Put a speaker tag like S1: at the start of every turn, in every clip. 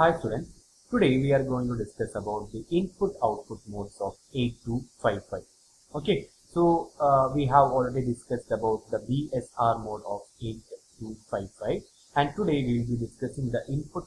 S1: Hi students, today we are going to discuss about the input-output modes of 8255. Okay, so we have already discussed about the BSR mode of 8255 and today we will be discussing the input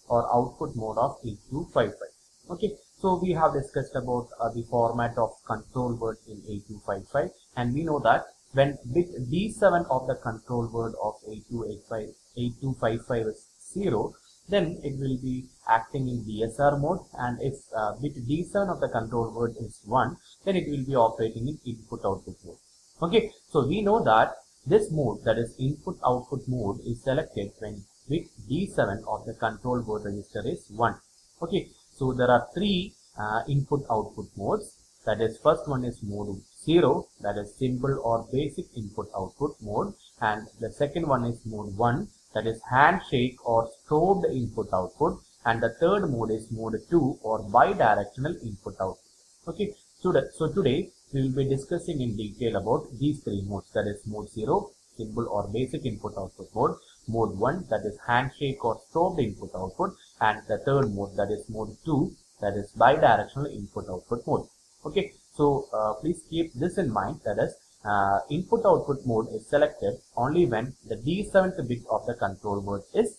S1: or output mode of 8255. Okay, so we have discussed about the format of control word in 8255 and we know that when bit D7 of the control word of 8255 is 0, then it will be acting in BSR mode, and if bit D7 of the control word is 1, then it will be operating in input-output mode. Okay, so we know that this mode, that is input-output mode, is selected when bit D7 of the control word register is 1. Okay, so there are three input-output modes. That is, first one is mode 0, that is simple or basic input-output mode, and the second one is mode 1, that is handshake or strobed input output, and the third mode is mode 2 or bidirectional input output. Okay, so today we will be discussing in detail about these three modes, that is mode 0, simple or basic input output mode 1, that is handshake or strobed input output, and the third mode, that is mode 2, that is bidirectional input output mode. Okay, so please keep this in mind, that is input-output mode is selected only when the D7th bit of the control word is,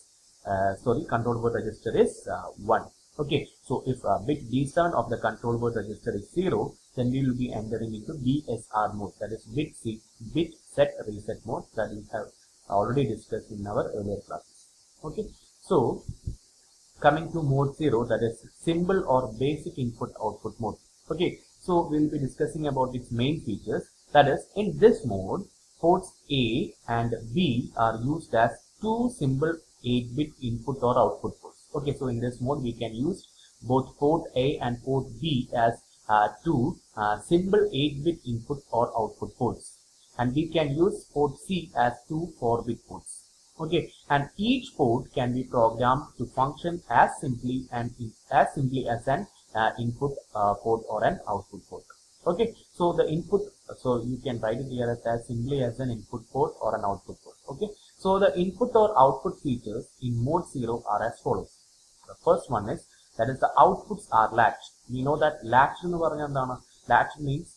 S1: control word register is 1. Okay, so if bit D7 of the control word register is 0, then we will be entering into BSR mode, that is bit set reset mode, that we have already discussed in our earlier classes. Okay, so coming to mode 0, that is symbol or basic input-output mode. Okay, so we will be discussing about its main features. That is, in this mode, ports A and B are used as two simple 8-bit input or output ports. Okay, so in this mode, we can use both port A and port B as two simple 8-bit input or output ports. And we can use port C as two 4-bit ports. Okay, and each port can be programmed to function as simply as an input port or an output port. Okay, so the input, so you can write it here as simply as an input port or an output port. Okay, so the input or output features in mode 0 are as follows. The first one is, that is, the outputs are latched. We know that latched means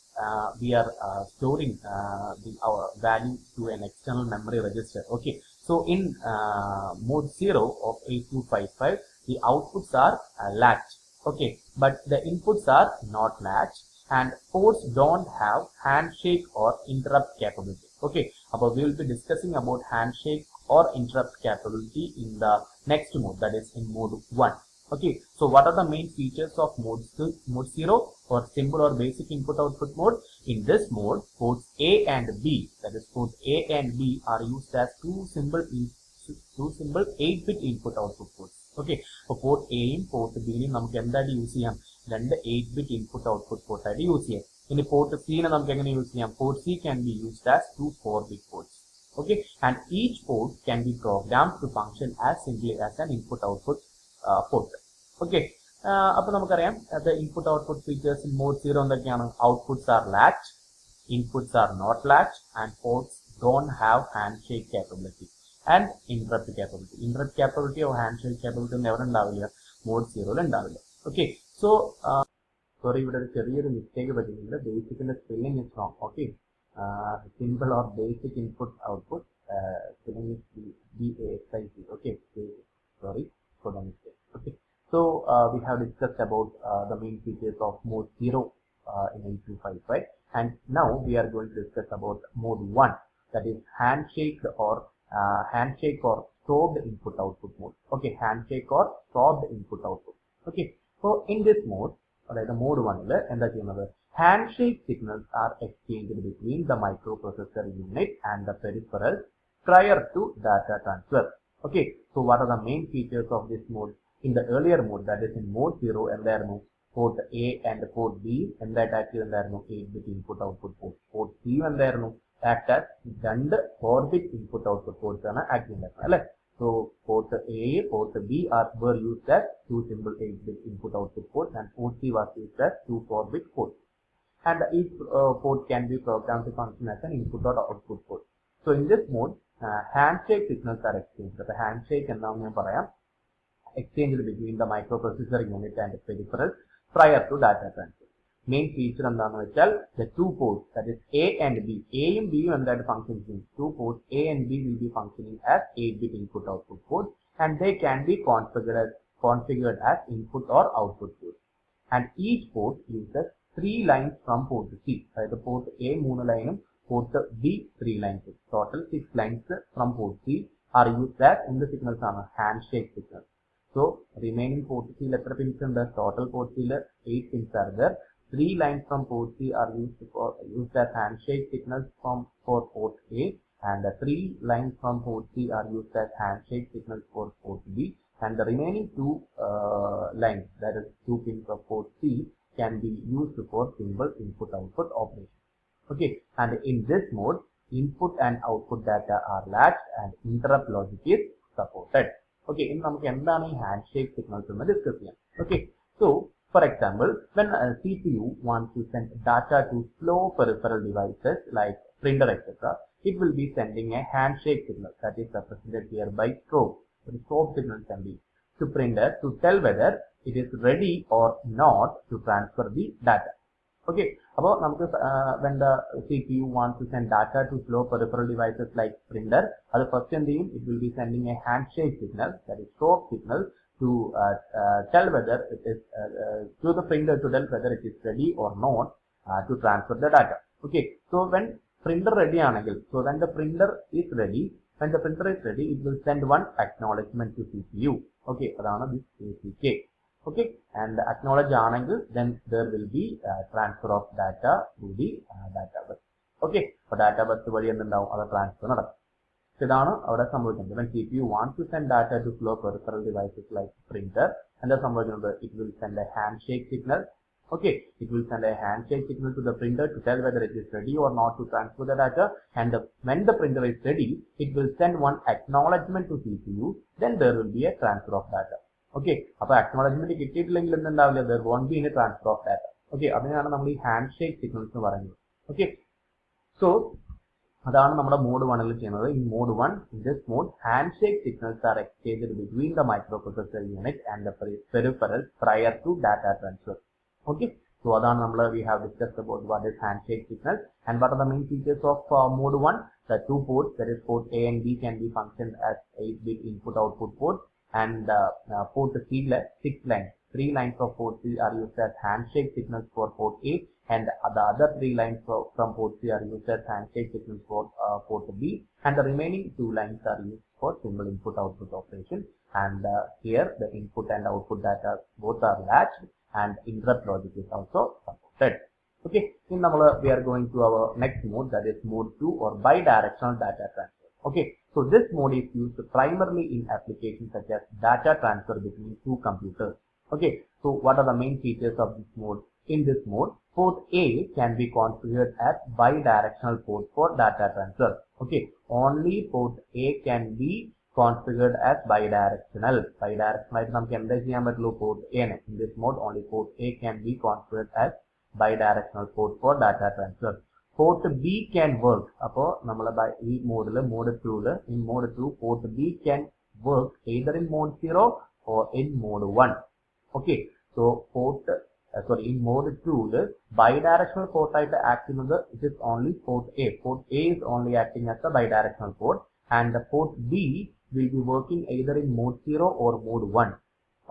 S1: we are storing our value to an external memory register. Okay, so in mode 0 of 8255, the outputs are latched. Okay, but the inputs are not latched, and ports don't have handshake or interrupt capability. Okay, but we will be discussing about handshake or interrupt capability in the next mode, that is in mode 1. Okay, so what are the main features of mode 0 or simple or basic input output mode? In this mode, ports A and B, that is ports A and B, are used as two simple 8-bit input output ports. Okay, so port A യും port B യും നമുക്ക് എന്തായിട്ട് use ചെയ്യാം? രണ്ട് 8-bit input output port ആയിട്ട് use ചെയ്യാം. ഇനി port C നെ നമുക്ക് എങ്ങനെ യൂസ് ചെയ്യാം? Port C can be used as two 4-bit ports. Okay, and each port can be programmed to function as simply as an input output port. Okay, അപ്പോൾ നമുക്കറിയാം the input output features in mode 0 എന്തൊക്കെയാണ്? Outputs are latched, inputs are not latched, and ports don't have handshake capability and interrupt capability. Interrupt capability or handshake capability never ഉണ്ടാവില്ല mode 0 ഉണ്ടാവില്ല. Okay, so sorry, ഇവിടെ ഒരു ചെറിയൊരു mistake പറ്റുന്നുണ്ട്. ബേസിക്കിന്റെ spelling is wrong. Okay, simple or basic input output spelling is BASIC. Okay, sorry for the mistake. Okay, so we have discussed about the main features of mode 0 in 8255, and now we are going to discuss about mode 1, that is handshake or strobed input output mode. Okay, handshake or strobed input output. Okay, so in this mode, the mode 1 എന്താ ചെയ്യുന്നത്? Handshake signals are exchanged between the microprocessor unit and the peripherals prior to data transfer. Okay, so what are the main features of this mode? In the earlier mode, that is in mode 0, എന്തായിരുന്നു? Port A and port B എന്തായിട്ട് active എന്തായിരുന്നു? 8-bit input output port. Port C എന്തായിരുന്നു? Act as രണ്ട് 4-bit input output ports ആണ് active ഉണ്ടായിരുന്നത് അല്ലെ? So port A, port B were used as two simple 8-bit input output ports, and port C was used as two 4-bit ports. And each port can be programmed to function as an input or output port. So in this mode, handshake signals are exchanged. The handshake എന്താണെന്ന് ഞാൻ പറയാം. exchanged between the microprocessor unit and peripherals prior to data transfer. Main feature എന്താണെന്ന് വെച്ചാൽ the two ports, that is A and B. A യും B യും എന്തായിട്ട് function ചെയ്യും? Two ports A and B will be functioning as 8-bit input-output ports, and they can be configured as input or output ports. And each port uses 3 lines from port C. അതായത് port A 3 ലൈനും port B 3 lines. Total 6 lines from port C are used as in the signals ആണ് handshake signals. So remaining port C എത്ര pins ഉണ്ട്? Total port C 8 pins are there. 3 lines from port C are used as handshake signals for port A, and 3 lines from port C are used as handshake signals for port B, and the remaining 2 lines, that is 2 pins of port C, can be used for simple input-output operation. Okay, and in this mode, input and output data are latched and interrupt logic is supported. Okay, in നമുക്ക് എന്താണ് ഈ handshake signals എന്ന് discuss ചെയ്യാം. Okay, so for example, when a CPU wants to send data to slow peripheral devices like printer, etc., it will be sending a handshake signal, that is represented here by strobe. The strobe signal can be to printer to tell whether it is ready or not to transfer the data. Okay, about when the CPU wants to send data to slow peripheral devices like printer, the first thing it will be sending a handshake signal, that is strobe signal, to tell whether it is to the printer to tell whether it is ready or not to transfer the data. Okay, so when printer ready anagil, so when the printer is ready, it will send one acknowledgement to CPU. Okay, adana this ACK. Okay, and acknowledge anagil, then there will be transfer of data to the data bus. Okay, for data bus vadi endundavum ada transfer nadakkum. ഇതാണ് അവിടെ സംഭവിക്കുന്നത്. When CPU wants to send data to slow peripheral devices like printer, എന്താ സംഭവിക്കുന്നത്? It will send a handshake signal. Okay, it will send a handshake signal to the printer to tell whether it is ready or not to transfer the data. And when the printer is ready, it will send one acknowledgement to CPU. Then there will be a transfer of data. Okay, അപ്പോൾ acknowledgement കിട്ടിയിട്ടില്ലെങ്കിൽ എന്തുണ്ടാവില്ല? There won't be any transfer of data. Okay, അതിനാണ് നമ്മൾ ഈ handshake signals എന്ന് പറയുന്നത്. Okay, so അതാണ് നമ്മുടെ mode 1ൽ ചെയ്യുന്നത്. In mode 1, in this mode, handshake signals are exchanged between the microprocessor unit and the peripherals prior to data transfer. Okay, so adana nammal we have discussed about what is handshake signals and what are the main features of mode 1. The two ports, that is port A and B, can be functioned as 8-bit input-output ports, and port C 6 lines. 3 lines of port C are used as handshake signals for port A, and the other 3 lines from port C are used as handshake signals for port B, and the remaining 2 lines are used for simple input-output operation. And here the input and output data both are latched, and interrupt logic is also supported. Okay, in we are going to our next mode, that is mode 2 or bidirectional data transfer. Okay, so this mode is used primarily in applications such as data transfer between two computers. Okay, so what are the main features of this mode? In this mode, port A can be configured as bidirectional port for data transfer. Okay, only port A can be configured as bidirectional. Bidirectional നമുക്ക് എന്താ ചെയ്യാൻ പറ്റുള്ളൂ? port A. In this mode, only port A can be configured as bidirectional port for data transfer. Port B can work. അപ്പോൾ നമ്മൾ ഈ മോഡിൽ mode 2 in mode 2 port B can work either in mode 0 or in mode 1. Okay, so in mode 2 bidirectional port ആയിട്ട് act ചെയ്യുന്നത് it is only port A. Port A is only acting as a bidirectional port, and the port B will be working either in mode 0 or mode 1.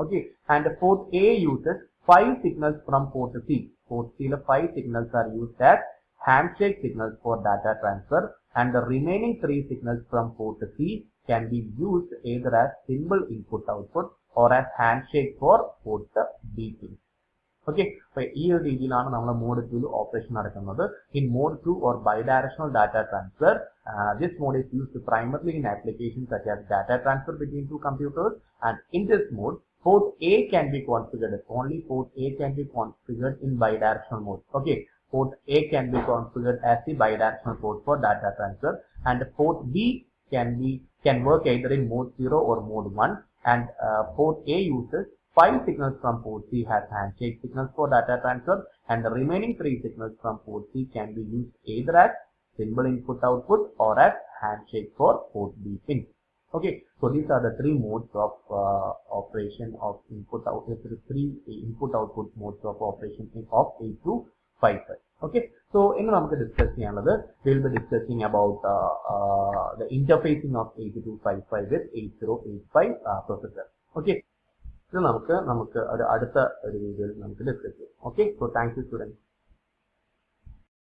S1: Okay, and the port A uses 5 signals from port C. Port C 5 signals are used as handshake signals for data transfer, and the remaining 3 signals from port C can be used either as simple input-output or as handshake for port B pins. Okay, so ഈ ഒരു രീതിയിലാണ് നമ്മൾ mode 2 operation നടക്കുന്നത്. In mode 2 or bidirectional data transfer, this mode is used primarily in applications such as data transfer between two computers, and in this mode port A can be configured. Only port A can be configured in bidirectional mode. Okay, port A can be configured as the bidirectional port for data transfer, and port B can work either in mode 0 or mode 1, and port A uses 5 signals from port C has handshake signals for data transfer, and the remaining 3 signals from port C can be used either as simple input-output or as handshake for port B pin. Okay, so these are the three modes of operation of input out, three input output modes of operation of 8255. Okay, so in we will be discussing about the interfacing of 8255 with 8085 processor. Okay, so നമുക്ക് അടുത്ത ഒരു വീഡിയോയിൽ നമുക്ക് discuss ചെയ്യാം. Okay, so thank you students.